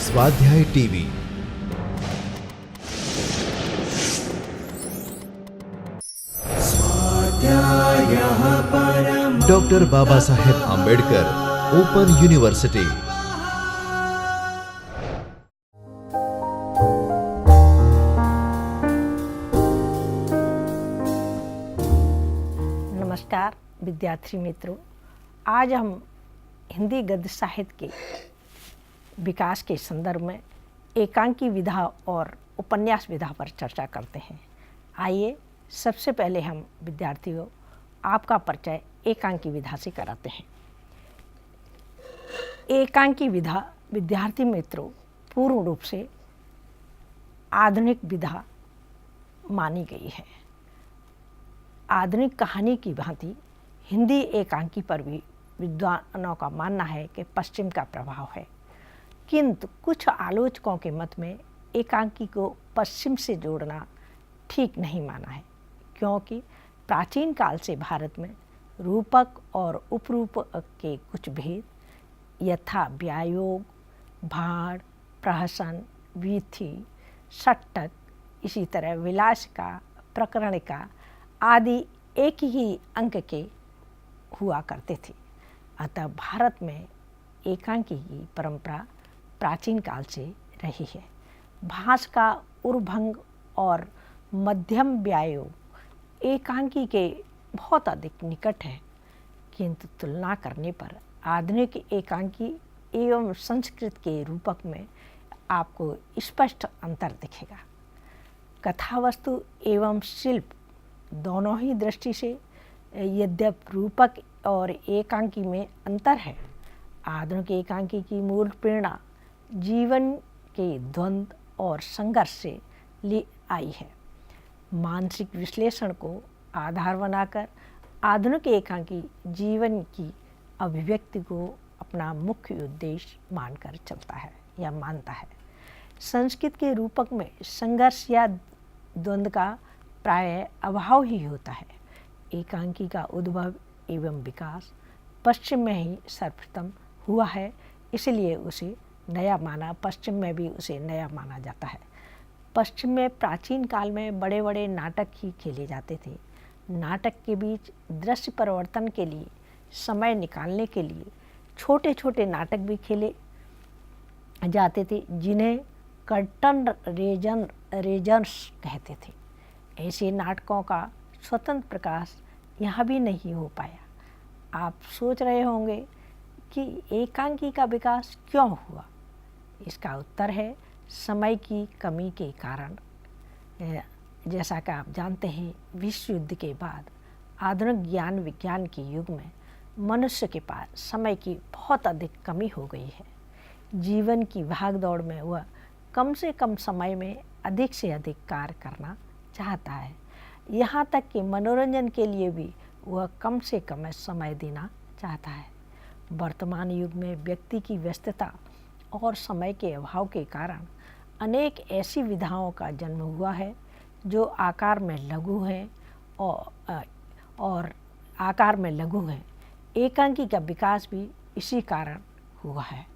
स्वाध्याय TV. Doctor Baba Saheb Ambedkar open university. नमस्कार विद्यार्थी मित्रों, आज हम हिंदी गद्य साहित्य के विकास के संदर्भ में एकांकी विधा और उपन्यास विधा पर चर्चा करते हैं। आइए सबसे पहले हम विद्यार्थियों आपका परिचय एकांकी विधा से कराते हैं। एकांकी विधा विद्यार्थी मित्रों पूर्ण रूप से आधुनिक विधा मानी गई है। आधुनिक कहानी की भांति हिंदी एकांकी पर भी विद्वानों का मानना है कि पश्चिम का प्रभाव है, किंतु कुछ आलोचकों के मत में एकांकी को पश्चिम से जोड़ना ठीक नहीं माना है, क्योंकि प्राचीन काल से भारत में रूपक और उपरूपक के कुछ भेद यथा व्यायोग, भाड़, प्रहसन, वीथी, षट्टक, इसी तरह विलासिका, प्रकरणिका आदि एक ही अंक के हुआ करते थे। अतः भारत में एकांकी की परंपरा प्राचीन काल से रही है। भास का उर्भंग और मध्यम व्यायोग एकांकी के बहुत अधिक निकट है, किंतु तुलना करने पर आधुनिक एकांकी एवं संस्कृत के रूपक में आपको स्पष्ट अंतर दिखेगा। कथावस्तु एवं शिल्प दोनों ही दृष्टि से यद्यपि रूपक और एकांकी में अंतर है, आधुनिक एकांकी की मूल प्रेरणा जीवन के द्वंद्व और संघर्ष से ली आई है। मानसिक विश्लेषण को आधार बनाकर आधुनिक एकांकी जीवन की अभिव्यक्ति को अपना मुख्य उद्देश्य मानकर चलता है या मानता है। संस्कृत के रूपक में संघर्ष या द्वंद्व का प्राय अभाव ही होता है। एकांकी का उद्भव एवं विकास पश्चिम में ही सर्वप्रथम हुआ है, इसलिए उसे नया माना, पश्चिम में भी उसे नया माना जाता है। पश्चिम में प्राचीन काल में बड़े बड़े नाटक ही खेले जाते थे। नाटक के बीच दृश्य परिवर्तन के लिए समय निकालने के लिए छोटे छोटे नाटक भी खेले जाते थे, जिन्हें कर्टन रेजर्स कहते थे। ऐसे नाटकों का स्वतंत्र प्रकाश यहाँ भी नहीं हो पाया। आप सोच रहे होंगे कि एकांकी का विकास क्यों हुआ? इसका उत्तर है समय की कमी के कारण। जैसा कि आप जानते हैं, विश्व युद्ध के बाद आधुनिक ज्ञान विज्ञान के युग में मनुष्य के पास समय की बहुत अधिक कमी हो गई है। जीवन की भागदौड़ में वह कम से कम समय में अधिक से अधिक कार्य करना चाहता है। यहाँ तक कि मनोरंजन के लिए भी वह कम से कम समय देना चाहता है। वर्तमान युग में व्यक्ति की व्यस्तता और समय के अभाव के कारण अनेक ऐसी विधाओं का जन्म हुआ है जो आकार में लघु हैं और आकार में लघु हैं। एकांकी का विकास भी इसी कारण हुआ है।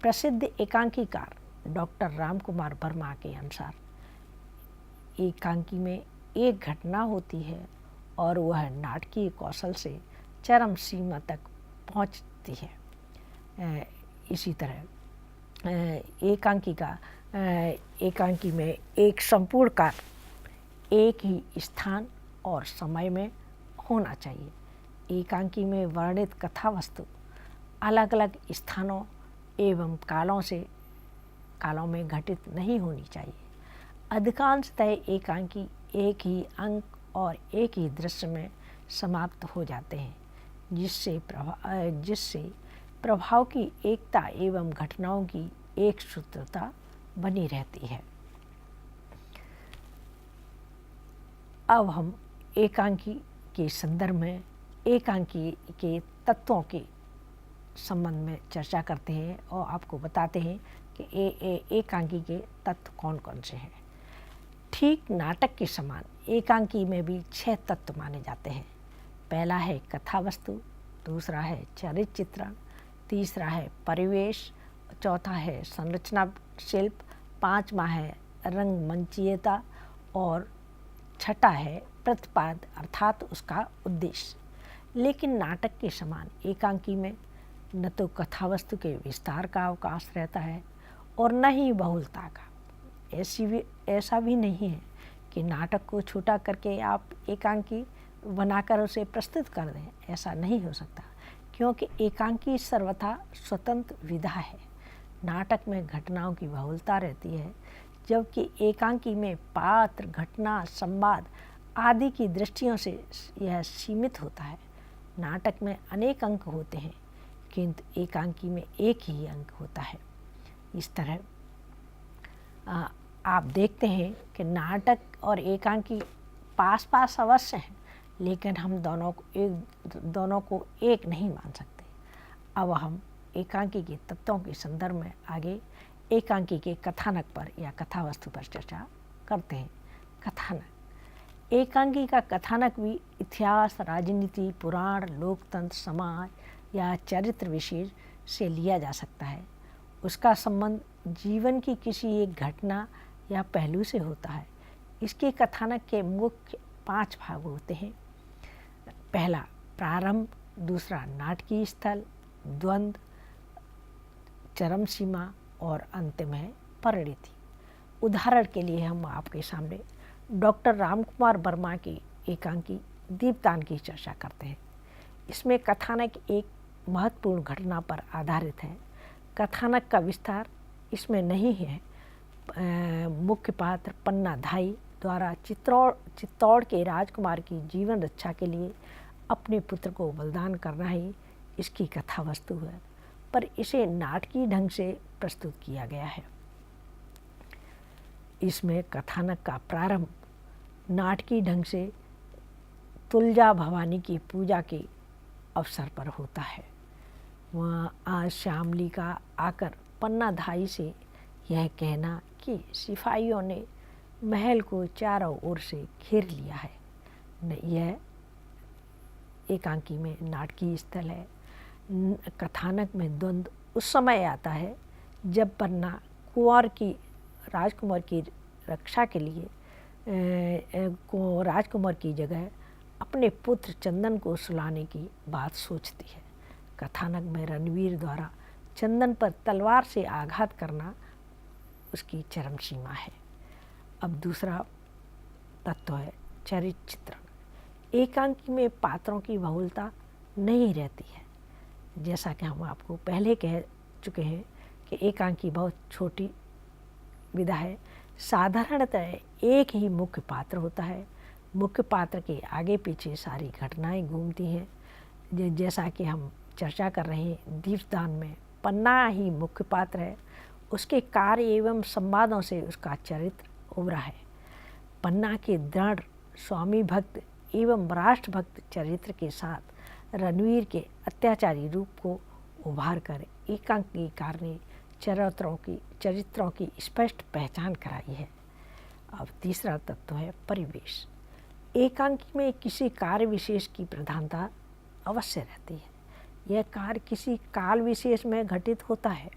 प्रसिद्ध एकांकीकार डॉक्टर रामकुमार वर्मा के अनुसार एकांकी में एक घटना होती है और वह नाटकीय कौशल से चरम सीमा तक पहुंचती है। इसी तरह एकांकी में एक संपूर्ण कार्य एक ही स्थान और समय में होना चाहिए। एकांकी में वर्णित कथा वस्तु अलग अलग स्थानों एवं कालों में घटित नहीं होनी चाहिए। अधिकांशतः एकांकी एक ही अंक और एक ही दृश्य में समाप्त हो जाते हैं, जिससे प्रभाव की एकता एवं घटनाओं की एक सूत्रता बनी रहती है। अब हम एकांकी के संदर्भ में एकांकी के तत्वों के संबंध में चर्चा करते हैं और आपको बताते हैं कि एकांकी के तत्व कौन कौन से हैं। ठीक नाटक के समान एकांकी में भी 6 तत्व माने जाते हैं। पहला है कथा वस्तु, दूसरा है चरित्र चित्रण, तीसरा है परिवेश, चौथा है संरचना शिल्प, पांचवा है रंगमंचीयता और छठा है प्रतिपाद अर्थात उसका उद्देश्य। लेकिन नाटक के समान एकांकी में न तो कथावस्तु के विस्तार का अवकाश रहता है और न ही बहुलता का। ऐसा भी नहीं है कि नाटक को छोटा करके आप एकांकी बनाकर उसे प्रस्तुत कर दें, ऐसा नहीं हो सकता, क्योंकि एकांकी सर्वथा स्वतंत्र विधा है। नाटक में घटनाओं की बहुलता रहती है, जबकि एकांकी में पात्र, घटना, संवाद आदि की दृष्टियों से यह सीमित होता है। नाटक में अनेक अंक होते हैं, किंतु एकांकी में एक ही अंक होता है। इस तरह आप देखते हैं कि नाटक और एकांकी पास पास अवश्य हैं, लेकिन हम दोनों को एक नहीं मान सकते। अब हम एकांकी के तत्वों के संदर्भ में आगे एकांकी के कथानक पर या कथावस्तु पर चर्चा करते हैं। कथानक, एकांकी का कथानक भी इतिहास, राजनीति, पुराण, लोकतंत्र, समाज या चरित्र विशेष से लिया जा सकता है। उसका संबंध जीवन की किसी एक घटना या पहलू से होता है। इसके कथानक के मुख्य 5 भाग होते हैं। पहला प्रारंभ, दूसरा नाटकीय स्थल, द्वंद्व, चरम सीमा और अंतिम है परिणति। उदाहरण के लिए हम आपके सामने डॉक्टर रामकुमार वर्मा की एकांकी दीपदान की चर्चा करते हैं। इसमें कथानक एक महत्वपूर्ण घटना पर आधारित है। कथानक का विस्तार इसमें नहीं है। मुख्य पात्र पन्ना धाई द्वारा चित्तौड़ के राजकुमार की जीवन रक्षा के लिए अपने पुत्र को बलिदान करना ही इसकी कथा वस्तु है, पर इसे नाटकीय ढंग से प्रस्तुत किया गया है। इसमें कथानक का प्रारंभ नाटकीय ढंग से तुलजा भवानी की पूजा के अवसर पर होता है। वहाँ आज श्यामली का आकर पन्ना धाई से यह कहना कि सिपाहियों ने महल को चारों ओर से घेर लिया है। यह एकांकी में नाटकीय स्थल है। कथानक में द्वंद्व उस समय आता है जब पन्ना राजकुमार की रक्षा के लिए राजकुमार की जगह अपने पुत्र चंदन को सुलाने की बात सोचती है। कथानक में रणवीर द्वारा चंदन पर तलवार से आघात करना उसकी चरम सीमा है। अब दूसरा तत्व है चरित्र चित्रण। एकांकी में पात्रों की बहुलता नहीं रहती है। जैसा कि हम आपको पहले कह चुके हैं कि एकांकी बहुत छोटी विधा है। साधारणतः एक ही मुख्य पात्र होता है। मुख्य पात्र के आगे पीछे सारी घटनाएं घूमती हैं। जैसा कि हम चर्चा कर रहे हैं, दीपदान में पन्ना ही मुख्य पात्र है। उसके कार्य एवं संवादों से उसका चरित्र उभरा है। पन्ना के दृढ़ स्वामी भक्त एवं राष्ट्रभक्त चरित्र के साथ रणवीर के अत्याचारी रूप को उभार कर एकांकीकार ने चरित्रों की स्पष्ट पहचान कराई है। अब तीसरा तत्व है परिवेश। एकांकी में किसी कार्य विशेष की प्रधानता अवश्य रहती है। यह कार्य किसी काल विशेष में घटित होता है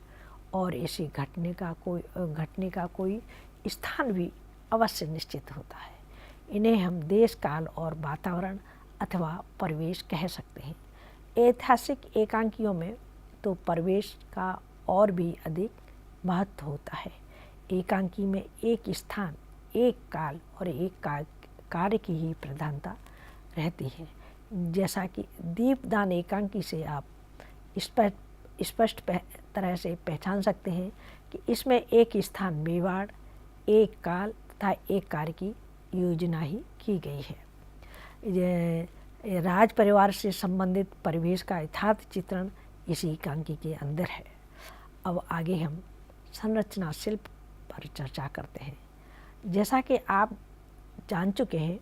और इसे घटने का कोई स्थान भी अवश्य निश्चित होता है। इन्हें हम देश, काल और वातावरण अथवा परिवेश कह सकते हैं। ऐतिहासिक एकांकियों में तो परिवेश का और भी अधिक महत्व होता है। एकांकी में एक स्थान, एक काल और एक कार्य की ही प्रधानता रहती है। जैसा कि दीपदान एकांकी से आप स्पष्ट तरह से पहचान सकते हैं कि इसमें एक स्थान मेवाड़, एक काल तथा एक कार्य की योजना ही की गई है। राज परिवार से संबंधित परिवेश का यथार्थ चित्रण इसी एकांकी के अंदर है। अब आगे हम संरचना शिल्प पर चर्चा करते हैं। जैसा कि आप जान चुके हैं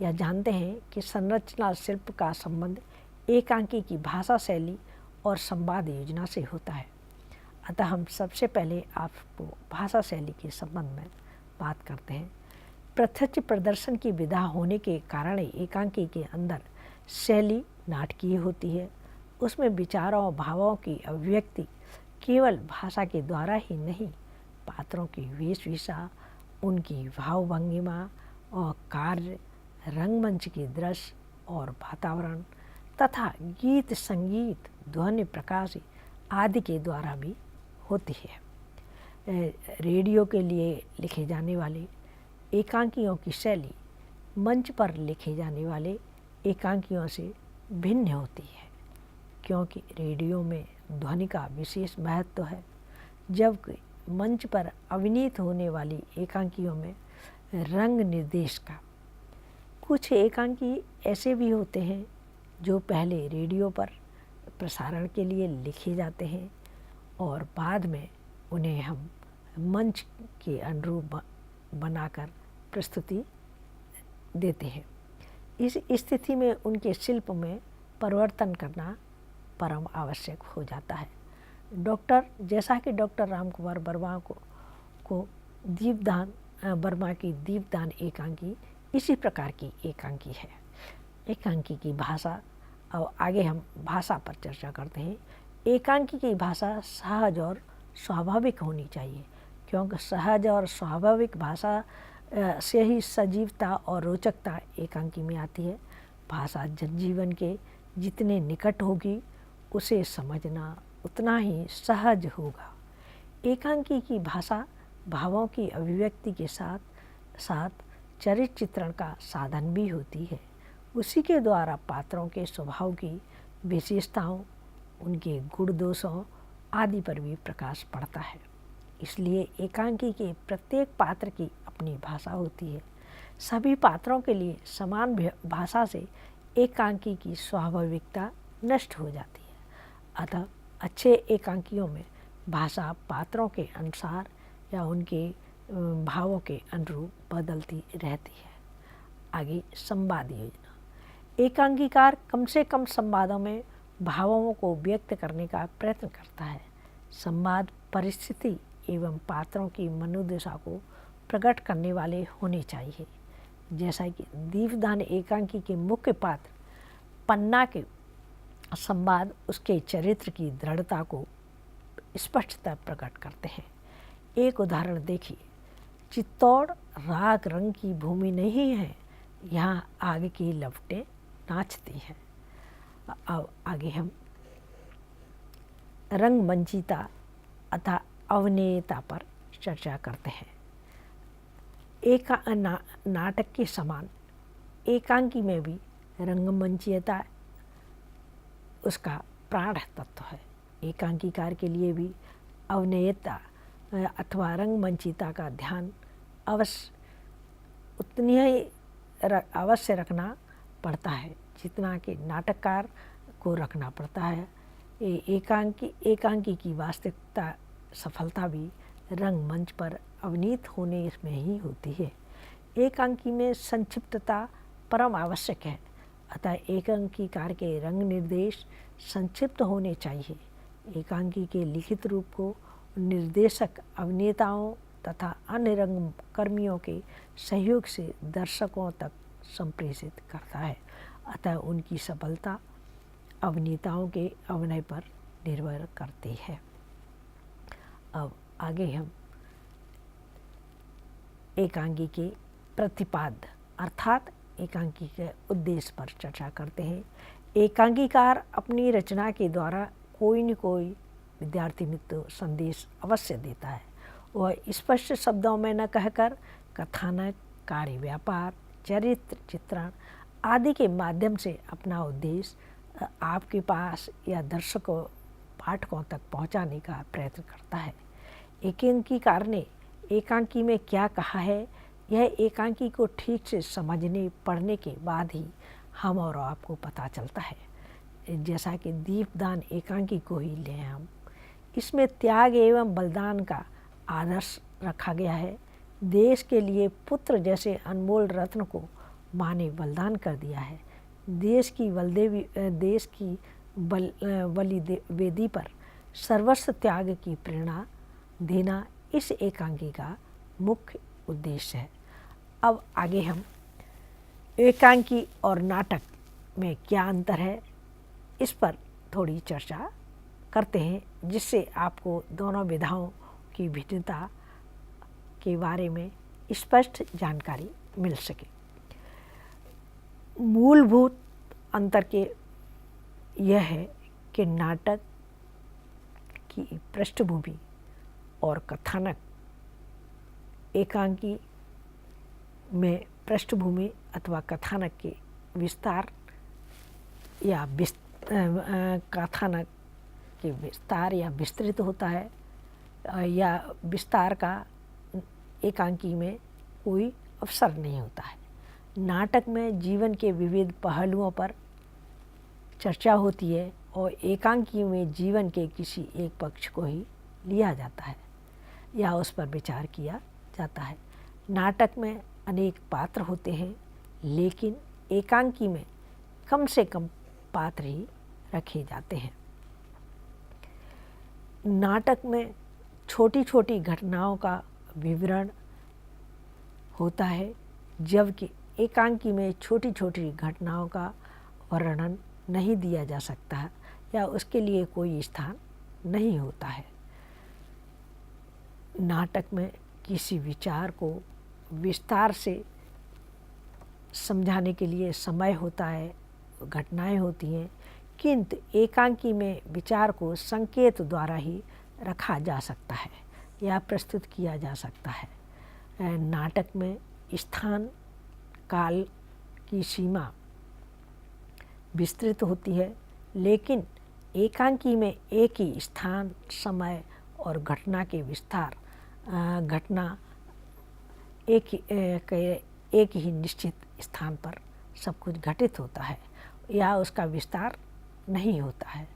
या जानते हैं कि संरचना शिल्प का संबंध एकांकी की भाषा शैली और संवाद योजना से होता है। अतः हम सबसे पहले आपको भाषा शैली के संबंध में बात करते हैं। प्रत्यक्ष प्रदर्शन की विधा होने के कारण एकांकी के अंदर शैली नाटकीय होती है। उसमें विचारों और भावों की अभिव्यक्ति केवल भाषा के द्वारा ही नहीं, पात्रों की वेशभूषा, उनकी भावभंगिमा और कार्य, रंगमंच की दृश्य और वातावरण तथा गीत संगीत, ध्वनि प्रकाश आदि के द्वारा भी होती है। रेडियो के लिए लिखे जाने वाले एकांकियों की शैली मंच पर लिखे जाने वाले एकांकियों से भिन्न होती है, क्योंकि रेडियो में ध्वनि का विशेष महत्व है, जबकि मंच पर अभिनीत होने वाली एकांकियों में रंग निर्देश का। कुछ एकांकी ऐसे भी होते हैं जो पहले रेडियो पर प्रसारण के लिए लिखे जाते हैं और बाद में उन्हें हम मंच के अनुरूप बनाकर प्रस्तुति देते हैं। इस स्थिति में उनके शिल्प में परिवर्तन करना परम आवश्यक हो जाता है। जैसा कि डॉक्टर रामकुमार वर्मा को दीपदान वर्मा की दीपदान एकांकी इसी प्रकार की एकांकी है। एकांकी की भाषा, और आगे हम भाषा पर चर्चा करते हैं। एकांकी की भाषा सहज और स्वाभाविक होनी चाहिए, क्योंकि सहज और स्वाभाविक भाषा से ही सजीवता और रोचकता एकांकी में आती है। भाषा जनजीवन के जितने निकट होगी, उसे समझना उतना ही सहज होगा। एकांकी की भाषा भावों की अभिव्यक्ति के साथ साथ चरित्र चित्रण का साधन भी होती है। उसी के द्वारा पात्रों के स्वभाव की विशेषताओं, उनके गुण दोषों आदि पर भी प्रकाश पड़ता है। इसलिए एकांकी के प्रत्येक पात्र की अपनी भाषा होती है। सभी पात्रों के लिए समान भाषा से एकांकी की स्वाभाविकता नष्ट हो जाती है। अतः अच्छे एकांकियों में भाषा पात्रों के अनुसार या उनके भावों के अनुरूप बदलती रहती है। आगे संवाद योजना। एकांकीकार कम से कम संवादों में भावों को व्यक्त करने का प्रयत्न करता है। संवाद परिस्थिति एवं पात्रों की मनोदशा को प्रकट करने वाले होने चाहिए। जैसा कि दीपदान एकांकी के मुख्य पात्र पन्ना के संवाद उसके चरित्र की दृढ़ता को स्पष्टता प्रकट करते हैं। एक उदाहरण देखिए। चित्तौड़ राग रंग की भूमि नहीं है, यहाँ आग की लपटें नाचती हैं। अब आगे हम रंगमंचिता अथवा अभिनेता पर चर्चा करते हैं। नाटक के समान एकांकी में भी रंगमंचीयता उसका प्राण तत्व है। एकांकीकार के लिए भी अभिनेता अथवा रंगमंचिता का ध्यान उतनी ही अवश्य रखना पड़ता है जितना कि नाटककार को रखना पड़ता है। एकांकी की वास्तविकता सफलता भी रंगमंच पर अभिनीत होने में ही होती है। एकांकी में संक्षिप्तता परम आवश्यक है, अतः एकांकीकार के रंग निर्देश संक्षिप्त होने चाहिए। एकांकी के लिखित रूप को निर्देशक अभिनेताओं तथा अन्य रंग कर्मियों के सहयोग से दर्शकों तक संप्रेषित करता है, अतः उनकी सफलता अभिनेताओं के अभिनय पर निर्भर करती है। अब आगे हम एकांकी के प्रतिपाद्य अर्थात एकांकी के उद्देश्य पर चर्चा करते हैं। एकांकीकार अपनी रचना के द्वारा कोई न कोई विद्यार्थी मित्र संदेश अवश्य देता है। वह स्पष्ट शब्दों में न कहकर कथानक, कार्य व्यापार, चरित्र चित्रण आदि के माध्यम से अपना उद्देश्य आपके पास या दर्शकों पाठकों तक पहुंचाने का प्रयत्न करता है। एकांकीकार ने एकांकी में क्या कहा है, यह एकांकी को ठीक से समझने पढ़ने के बाद ही हम और आपको पता चलता है। जैसा कि दीपदान एकांकी को ही लें हम, इसमें त्याग एवं बलिदान का आदर्श रखा गया है। देश के लिए पुत्र जैसे अनमोल रत्न को माँ ने बलिदान कर दिया है। देश की बलि वेदी पर सर्वस्व त्याग की प्रेरणा देना इस एकांकी का मुख्य उद्देश्य है। अब आगे हम एकांकी और नाटक में क्या अंतर है, इस पर थोड़ी चर्चा करते हैं जिससे आपको दोनों विधाओं की भिन्नता के बारे में स्पष्ट जानकारी मिल सके। मूलभूत अंतर के यह है कि नाटक की पृष्ठभूमि और कथानक एकांकी में पृष्ठभूमि अथवा कथानक के विस्तार या कथानक के विस्तार या विस्तृत होता है या विस्तार का एकांकी में कोई अवसर नहीं होता है। नाटक में जीवन के विविध पहलुओं पर चर्चा होती है और एकांकी में जीवन के किसी एक पक्ष को ही लिया जाता है या उस पर विचार किया जाता है। नाटक में अनेक पात्र होते हैं लेकिन एकांकी में कम से कम पात्र ही रखे जाते हैं। नाटक में छोटी छोटी घटनाओं का विवरण होता है जबकि एकांकी में छोटी छोटी घटनाओं का वर्णन नहीं दिया जा सकता या उसके लिए कोई स्थान नहीं होता है। नाटक में किसी विचार को विस्तार से समझाने के लिए समय होता है, घटनाएं होती हैं, किंतु एकांकी में विचार को संकेत द्वारा ही रखा जा सकता है या प्रस्तुत किया जा सकता है। नाटक में स्थान काल की सीमा विस्तृत होती है लेकिन एकांकी में एक ही स्थान समय और घटना के विस्तार घटना एक ही निश्चित स्थान पर सब कुछ घटित होता है या उसका विस्तार नहीं होता है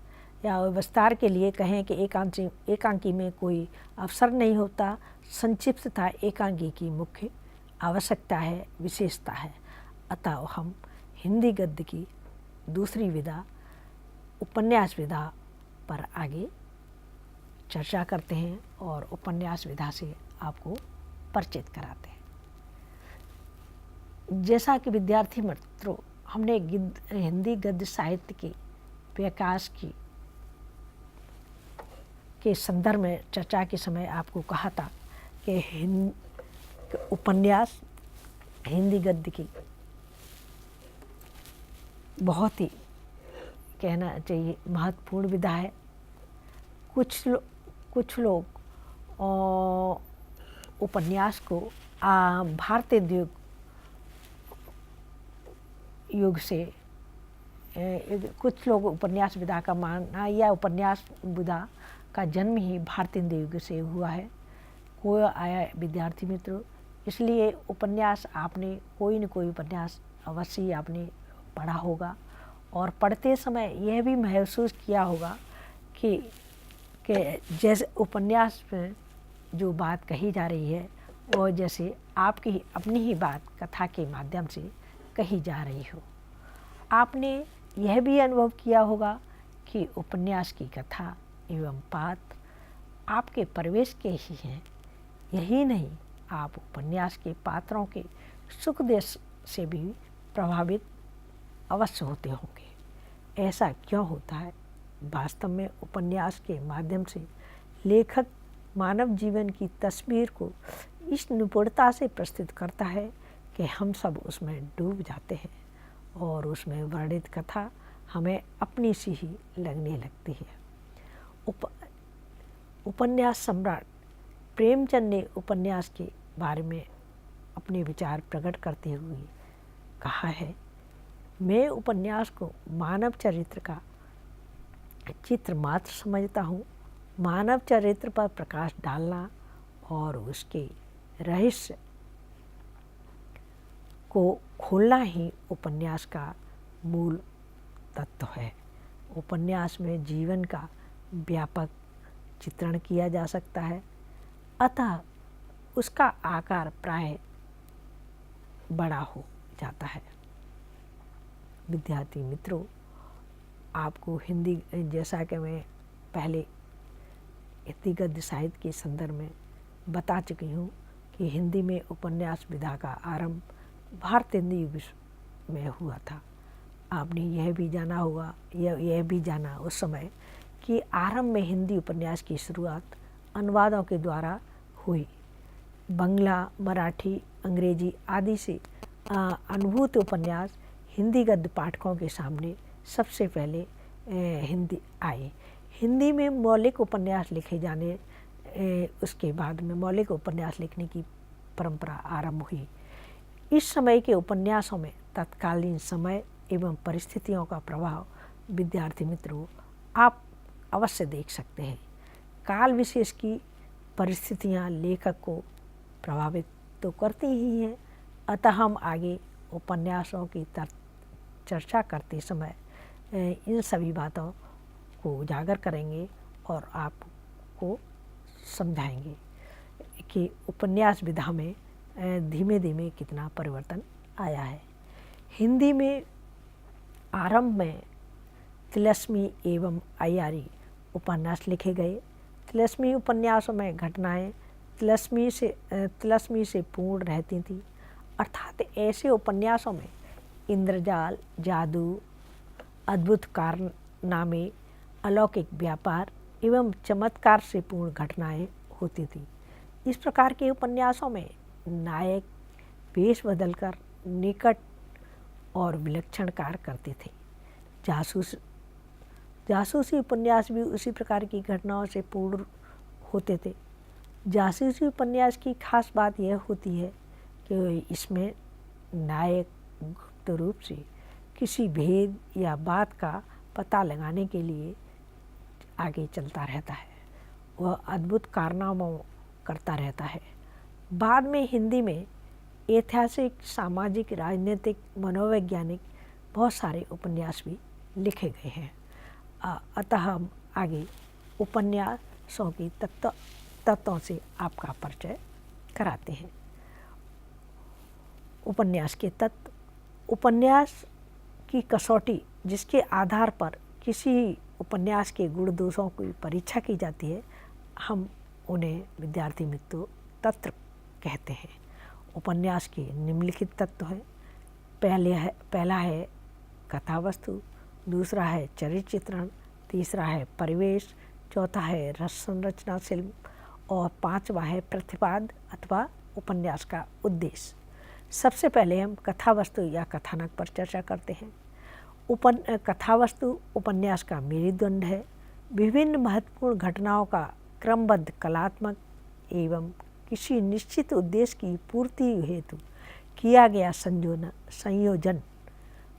या विस्तार के लिए कहें कि एकांकी में कोई अवसर नहीं होता। संक्षिप्तता एकांकी की मुख्य आवश्यकता है, विशेषता है। अतः हम हिंदी गद्य की दूसरी विधा उपन्यास विधा पर आगे चर्चा करते हैं और उपन्यास विधा से आपको परिचित कराते हैं। जैसा कि विद्यार्थी मित्रों, हमने हिंदी गद्य साहित्य के विकास के संदर्भ में चर्चा के समय आपको कहा था कि उपन्यास हिंदी गद्य की बहुत ही कहना चाहिए महत्वपूर्ण विधा है। कुछ लोग उपन्यास को भारतीय युग से कुछ लोग उपन्यास विधा का मानना या उपन्यास विधा का जन्म ही भारतीय युग से हुआ है। कोई आया विद्यार्थी मित्रों, इसलिए उपन्यास आपने कोई न कोई उपन्यास अवश्य ही आपने पढ़ा होगा और पढ़ते समय यह भी महसूस किया होगा कि जैसे उपन्यास में जो बात कही जा रही है वो जैसे आपकी अपनी ही बात कथा के माध्यम से कही जा रही हो। आपने यह भी अनुभव किया होगा कि उपन्यास की कथा एवं पात्र आपके परिवेश के ही हैं। यही नहीं, आप उपन्यास के पात्रों के सुख देश से भी प्रभावित अवश्य होते होंगे। ऐसा क्यों होता है? वास्तव में उपन्यास के माध्यम से लेखक मानव जीवन की तस्वीर को इस निपुणता से प्रस्तुत करता है कि हम सब उसमें डूब जाते हैं और उसमें वर्णित कथा हमें अपनी सी ही लगने लगती है। उपन्यास सम्राट प्रेमचंद ने उपन्यास के बारे में अपने विचार प्रकट करते हुए कहा है, मैं उपन्यास को मानव चरित्र का चित्र मात्र समझता हूँ। मानव चरित्र पर प्रकाश डालना और उसके रहस्य को खोलना ही उपन्यास का मूल तत्व है। उपन्यास में जीवन का व्यापक चित्रण किया जा सकता है, अतः उसका आकार प्राय बड़ा हो जाता है। विद्यार्थी मित्रों, आपको हिंदी, जैसा कि मैं पहले हिंदी गद्य साहित्य के संदर्भ में बता चुकी हूँ कि हिंदी में उपन्यास विधा का आरंभ भारतीय युग में हुआ था। आपने यह भी जाना होगा, यह भी जाना उस समय कि आरंभ में हिंदी उपन्यास की शुरुआत अनुवादों के द्वारा हुई। बंगला, मराठी, अंग्रेजी आदि से अनुभूत उपन्यास हिंदी गद्य पाठकों के सामने सबसे पहले हिंदी आए। हिंदी में मौलिक उपन्यास लिखे जाने उसके बाद में मौलिक उपन्यास लिखने की परंपरा आरंभ हुई। इस समय के उपन्यासों में तत्कालीन समय एवं परिस्थितियों का प्रभाव विद्यार्थी मित्रों आप अवश्य देख सकते हैं। काल विशेष की परिस्थितियां लेखक को प्रभावित तो करती ही हैं, अतः हम आगे उपन्यासों की चर्चा करते समय इन सभी बातों को उजागर करेंगे और आपको समझाएंगे कि उपन्यास विधा में धीमे धीमे कितना परिवर्तन आया है। हिंदी में आरंभ में तिलस्मी एवं अय्यारी उपन्यास लिखे गए। तिलस्मी उपन्यासों में घटनाएं तिलस्मी से पूर्ण रहती थीं, अर्थात ऐसे उपन्यासों में इंद्रजाल, जादू, अद्भुत कारनामे, अलौकिक व्यापार एवं चमत्कार से पूर्ण घटनाएं होती थीं। इस प्रकार के उपन्यासों में नायक वेश बदलकर निकट और विलक्षण कार्य करते थे। जासूसी उपन्यास भी उसी प्रकार की घटनाओं से पूर्ण होते थे। जासूसी उपन्यास की खास बात यह होती है कि इसमें नायक गुप्त रूप से किसी भेद या बात का पता लगाने के लिए आगे चलता रहता है, वह अद्भुत कारनामों करता रहता है। बाद में हिंदी में ऐतिहासिक, सामाजिक, राजनीतिक, मनोवैज्ञानिक बहुत सारे उपन्यास भी लिखे गए हैं। अतः हम आगे उपन्यासों की तत्वों से आपका परिचय कराते हैं। उपन्यास के तत्व, उपन्यास की कसौटी जिसके आधार पर किसी उपन्यास के गुण दोषों की परीक्षा की जाती है, हम उन्हें विद्यार्थी मित्रों तत्व कहते हैं। उपन्यास के निम्नलिखित तत्व हैं। पहला है कथा वस्तु, दूसरा है चरित्र चित्रण, तीसरा है परिवेश, चौथा है रस संरचना शिल्प और पांचवा है प्रतिपाद अथवा उपन्यास का उद्देश्य। सबसे पहले हम कथा वस्तु या कथानक पर चर्चा करते हैं। कथा वस्तु उपन्यास का मेरुदंड है। विभिन्न महत्वपूर्ण घटनाओं का क्रमबद्ध कलात्मक एवं किसी निश्चित उद्देश्य की पूर्ति हेतु किया गया संयोजन,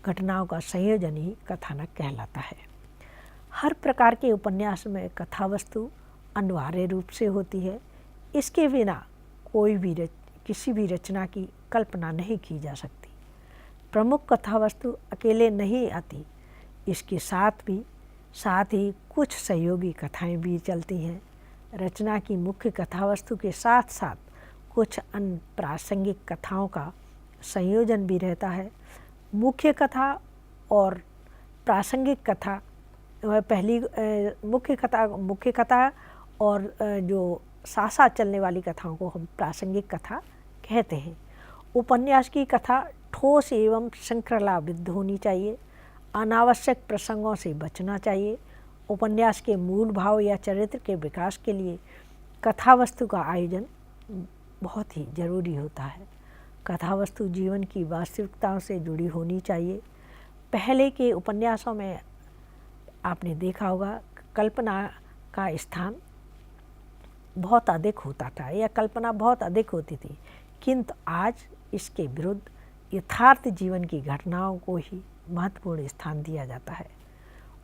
घटनाओं का संयोजन ही कथानक कहलाता है। हर प्रकार के उपन्यास में कथा वस्तु अनिवार्य रूप से होती है। इसके बिना किसी भी रचना की कल्पना नहीं की जा सकती। प्रमुख कथा वस्तु अकेले नहीं आती, इसके साथ ही कुछ सहयोगी कथाएं भी चलती हैं। रचना की मुख्य कथा वस्तु के साथ साथ कुछ अन्य प्रासंगिक कथाओं का संयोजन भी रहता है। मुख्य कथा और प्रासंगिक कथा मुख्य कथा और जो साथ चलने वाली कथाओं को हम प्रासंगिक कथा कहते हैं। उपन्यास की कथा ठोस एवं श्रृंखलाबद्ध होनी चाहिए। अनावश्यक प्रसंगों से बचना चाहिए। उपन्यास के मूल भाव या चरित्र के विकास के लिए कथा वस्तु का आयोजन बहुत ही जरूरी होता है। कथा वस्तु जीवन की वास्तविकताओं से जुड़ी होनी चाहिए। पहले के उपन्यासों में आपने देखा होगा कल्पना का स्थान बहुत अधिक होता था या कल्पना बहुत अधिक होती थी, किंतु आज इसके विरुद्ध यथार्थ जीवन की घटनाओं को ही महत्वपूर्ण स्थान दिया जाता है।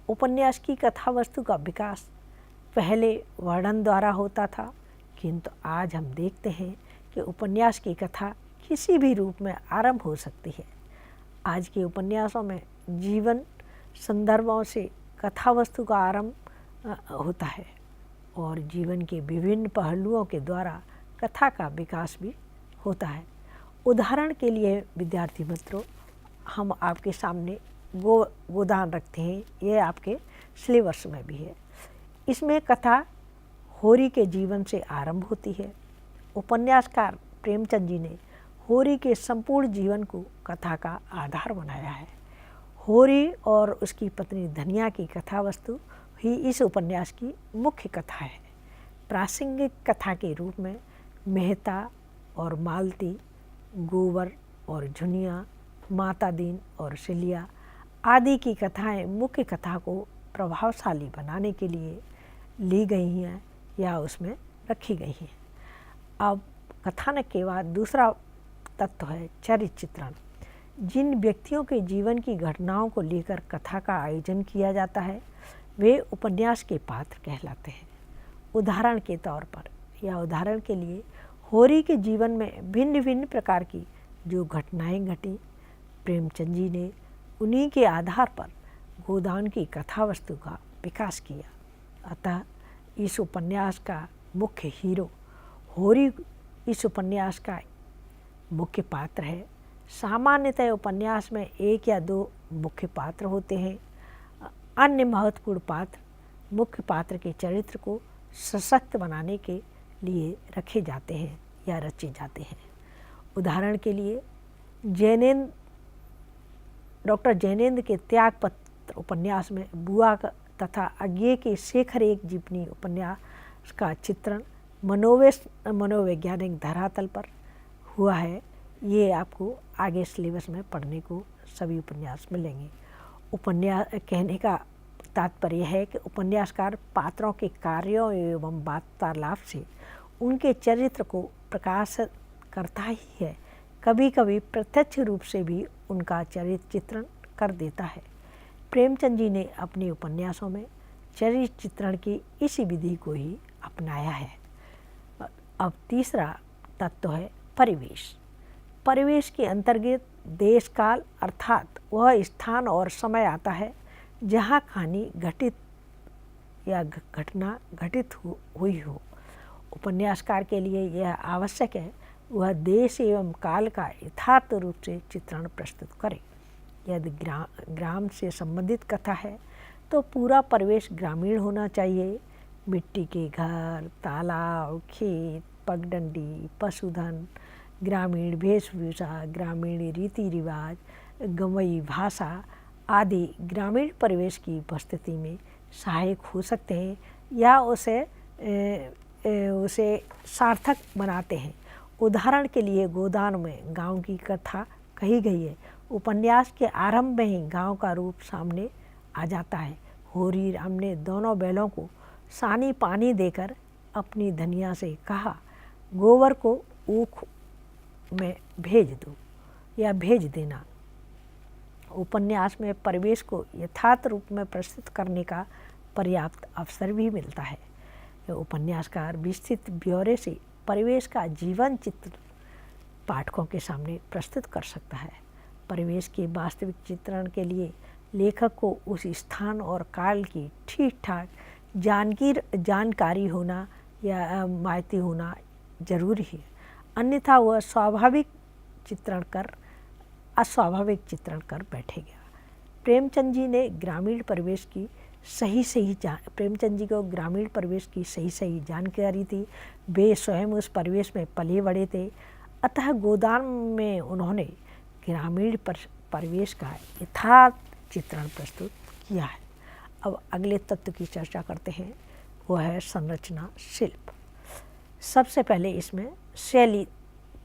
उपन्यास की कथा वस्तु का विकास पहले वर्णन द्वारा होता था, किंतु आज हम देखते हैं कि उपन्यास की कथा किसी भी रूप में आरंभ हो सकती है। आज के उपन्यासों में जीवन संदर्भों से कथा वस्तु का आरंभ होता है और जीवन के विभिन्न पहलुओं के द्वारा कथा का विकास भी होता है। उदाहरण के लिए विद्यार्थी मित्रों, हम आपके सामने गोदान रखते हैं, यह आपके सिलेबस में भी है। इसमें कथा होरी के जीवन से आरंभ होती है। उपन्यासकार प्रेमचंद जी ने होरी के संपूर्ण जीवन को कथा का आधार बनाया है। होरी और उसकी पत्नी धनिया की कथा वस्तु ही इस उपन्यास की मुख्य कथा है। प्रासंगिक कथा के रूप में मेहता और मालती, गोबर और झुनिया, माता दीन और सिलिया आदि की कथाएं मुख्य कथा को प्रभावशाली बनाने के लिए ली गई हैं या उसमें रखी गई हैं। अब कथानक के बाद दूसरा तत्व है चरित्र चित्रण। जिन व्यक्तियों के जीवन की घटनाओं को लेकर कथा का आयोजन किया जाता है वे उपन्यास के पात्र कहलाते हैं। उदाहरण के तौर पर या उदाहरण के लिए होरी के जीवन में भिन्न भिन्न प्रकार की जो घटनाएं घटी, प्रेमचंद जी ने उन्हीं के आधार पर गोदान की कथा वस्तु का विकास किया। अतः इस उपन्यास का मुख्य हीरो होरी इस उपन्यास का मुख्य पात्र है। सामान्यतः उपन्यास में एक या दो मुख्य पात्र होते हैं। अन्य महत्वपूर्ण पात्र मुख्य पात्र के चरित्र को सशक्त बनाने के लिए रखे जाते हैं या रचे जाते हैं। उदाहरण के लिए डॉक्टर जैनेन्द्र के त्यागपत्र उपन्यास में बुआ तथा अज्ञे के शेखर एक जीवनी उपन्यास का चित्रण मनोवैज्ञानिक धरातल पर हुआ है। ये आपको आगे सिलेबस में पढ़ने को सभी उपन्यास मिलेंगे। उपन्यास कहने का तात्पर्य है कि उपन्यासकार पात्रों के कार्यों एवं वार्तालाप से उनके चरित्र को प्रकाशित करता ही है, कभी कभी प्रत्यक्ष रूप से भी उनका चरित्र चित्रण कर देता है। प्रेमचंद जी ने अपने उपन्यासों में चरित्र चित्रण की इसी विधि को ही अपनाया है। अब तीसरा तत्व है परिवेश। परिवेश के अंतर्गत देश काल अर्थात वह स्थान और समय आता है जहाँ कहानी घटित या घटना घटित हुई हो। उपन्यासकार के लिए यह आवश्यक है वह देश एवं काल का यथार्थ रूप से चित्रण प्रस्तुत करे। यदि ग्राम से संबंधित कथा है तो पूरा परिवेश ग्रामीण होना चाहिए। मिट्टी के घर, तालाब, खेत, पगडंडी, पशुधन, ग्रामीण वेशभूषा, ग्रामीण रीति रिवाज, गंवई भाषा आदि ग्रामीण परिवेश की उपस्थिति में सहायक हो सकते हैं या उसे सार्थक बनाते हैं। उदाहरण के लिए गोदान में गांव की कथा कही गई है। उपन्यास के आरंभ में ही गांव का रूप सामने आ जाता है। होरी राम ने दोनों बैलों को सानी पानी देकर अपनी धनिया से कहा, गोबर को ऊख में भेज दो या भेज देना। उपन्यास में परिवेश को यथार्थ रूप में प्रस्तुत करने का पर्याप्त अवसर भी मिलता है। उपन्यासकार विस्तृत ब्यौरे से परिवेश का जीवन चित्र पाठकों के सामने प्रस्तुत कर सकता है। परिवेश के वास्तविक चित्रण के लिए लेखक को उस स्थान और काल की ठीक ठाक जानकारी होना या माहिती होना जरूरी है, अन्यथा वह अस्वाभाविक चित्रण कर बैठेगा। प्रेमचंद जी को ग्रामीण परिवेश की सही जानकारी थी। वे स्वयं उस परिवेश में पले बड़े थे, अतः गोदान में उन्होंने ग्रामीण परिवेश का यथार्थ चित्रण प्रस्तुत किया है। अब अगले तत्व की चर्चा करते हैं, वह है संरचना शिल्प। सबसे पहले इसमें शैली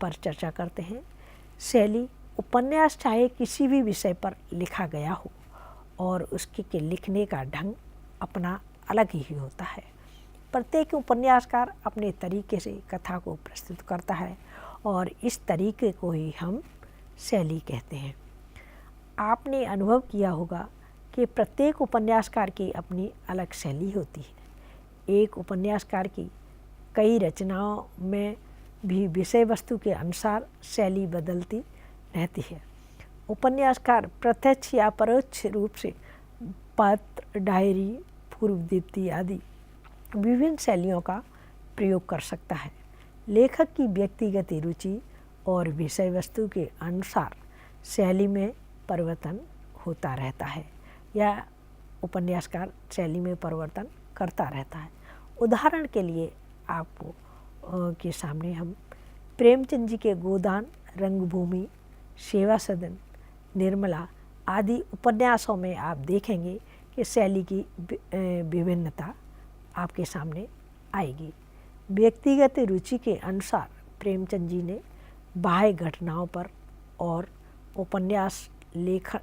पर चर्चा करते हैं। शैली उपन्यास चाहे किसी भी विषय पर लिखा गया हो और उसके के लिखने का ढंग अपना अलग ही होता है। प्रत्येक उपन्यासकार अपने तरीके से कथा को प्रस्तुत करता है और इस तरीके को ही हम शैली कहते हैं। आपने अनुभव किया होगा कि प्रत्येक उपन्यासकार की अपनी अलग शैली होती है। एक उपन्यासकार की कई रचनाओं में भी विषय वस्तु के अनुसार शैली बदलती रहती है। उपन्यासकार प्रत्यक्ष या परोक्ष रूप से पत्र, डायरी, पूर्व दीप्ति आदि विभिन्न शैलियों का प्रयोग कर सकता है। लेखक की व्यक्तिगत रुचि और विषय वस्तु के अनुसार शैली में परिवर्तन होता रहता है या उपन्यासकार शैली में परिवर्तन करता रहता है। उदाहरण के लिए आपको के सामने हम प्रेमचंद जी के गोदान, रंगभूमि, सेवा सदन, निर्मला आदि उपन्यासों में आप देखेंगे कि शैली की विभिन्नता आपके सामने आएगी। व्यक्तिगत रुचि के अनुसार प्रेमचंद जी ने बाह्य घटनाओं पर और उपन्यास लेखक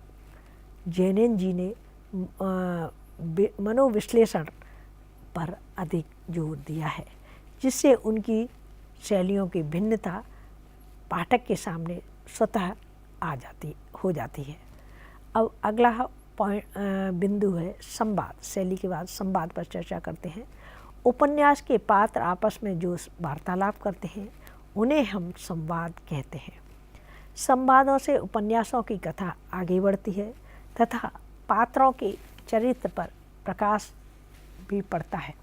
जैनेन जी ने मनोविश्लेषण पर अधिक जोर दिया है, जिससे उनकी शैलियों की भिन्नता पाठक के सामने स्वतः हो जाती है। अब अगला बिंदु है संवाद। शैली के बाद संवाद पर चर्चा करते हैं। उपन्यास के पात्र आपस में जो वार्तालाप करते हैं उन्हें हम संवाद कहते हैं। संवादों से उपन्यासों की कथा आगे बढ़ती है तथा पात्रों के चरित्र पर प्रकाश भी पड़ता है।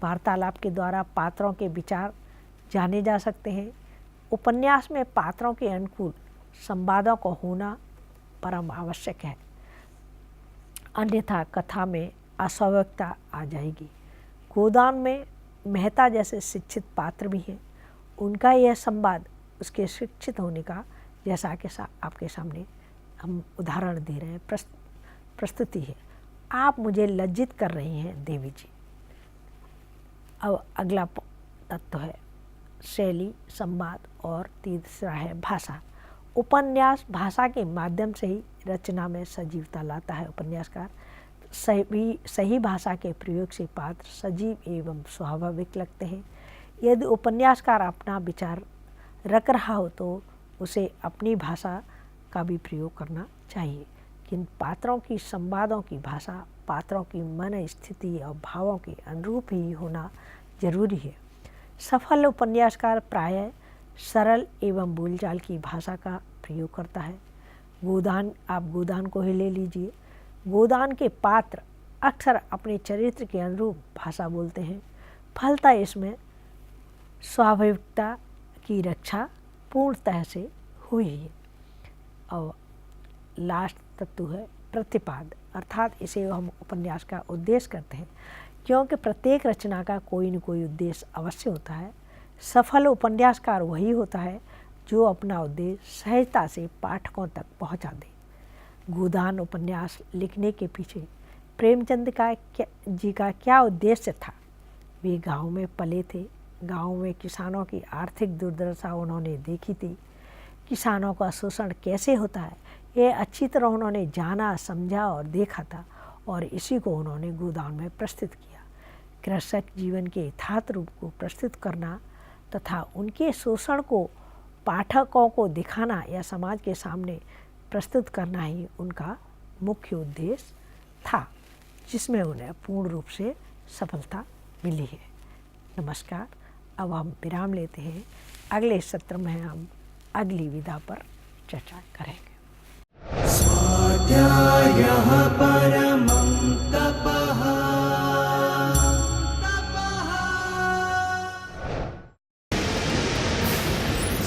वार्तालाप के द्वारा पात्रों के विचार जाने जा सकते हैं। उपन्यास में पात्रों के अनुकूल संवादों को होना परम आवश्यक है, अन्यथा कथा में अस्वाभाविकता आ जाएगी। गोदान में मेहता जैसे शिक्षित पात्र भी हैं। उनका यह संवाद उसके शिक्षित होने का, जैसा कि आपके सामने हम उदाहरण दे रहे हैं, प्रस्तुति है। आप मुझे लज्जित कर रही हैं देवी जी। अब अगला तत्व है शैली, संवाद और तीसरा है भाषा। उपन्यास भाषा के माध्यम से ही रचना में सजीवता लाता है। उपन्यासकार सही भाषा के प्रयोग से पात्र सजीव एवं स्वाभाविक लगते हैं। यदि उपन्यासकार अपना विचार रख रहा हो तो उसे अपनी भाषा का भी प्रयोग करना चाहिए, किंतु पात्रों की संवादों की भाषा पात्रों की मन स्थिति और भावों के अनुरूप ही होना जरूरी है। सफल उपन्यासकार प्रायः सरल एवं बोलचाल की भाषा का प्रयोग करता है। गोदान, आप गोदान को ही ले लीजिए। गोदान के पात्र अक्सर अपने चरित्र के अनुरूप भाषा बोलते हैं। फलतः इसमें स्वाभाविकता की रक्षा पूर्णतः से हुई है। और लास्ट तत्व है प्रतिपाद, अर्थात इसे हम उपन्यास का उद्देश्य करते हैं, क्योंकि प्रत्येक रचना का कोई न कोई उद्देश्य अवश्य होता है। सफल उपन्यासकार वही होता है जो अपना उद्देश्य सहजता से पाठकों तक पहुंचा दे। गोदान उपन्यास लिखने के पीछे प्रेमचंद जी का क्या उद्देश्य था? वे गांव में पले थे। गांव में किसानों की आर्थिक दुर्दशा उन्होंने देखी थी। किसानों का शोषण कैसे होता है ये अच्छी तरह उन्होंने जाना, समझा और देखा था, और इसी को उन्होंने गोदान में प्रस्तुत किया। कृषक जीवन के यथार्थ रूप को प्रस्तुत करना तथा उनके शोषण को पाठकों को दिखाना या समाज के सामने प्रस्तुत करना ही उनका मुख्य उद्देश्य था, जिसमें उन्हें पूर्ण रूप से सफलता मिली है। नमस्कार। अब हम विराम लेते हैं। अगले सत्र में हम अगली विधा पर चर्चा करेंगे। स्वाध्यायः परमं तपः।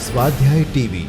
स्वाध्याय टीवी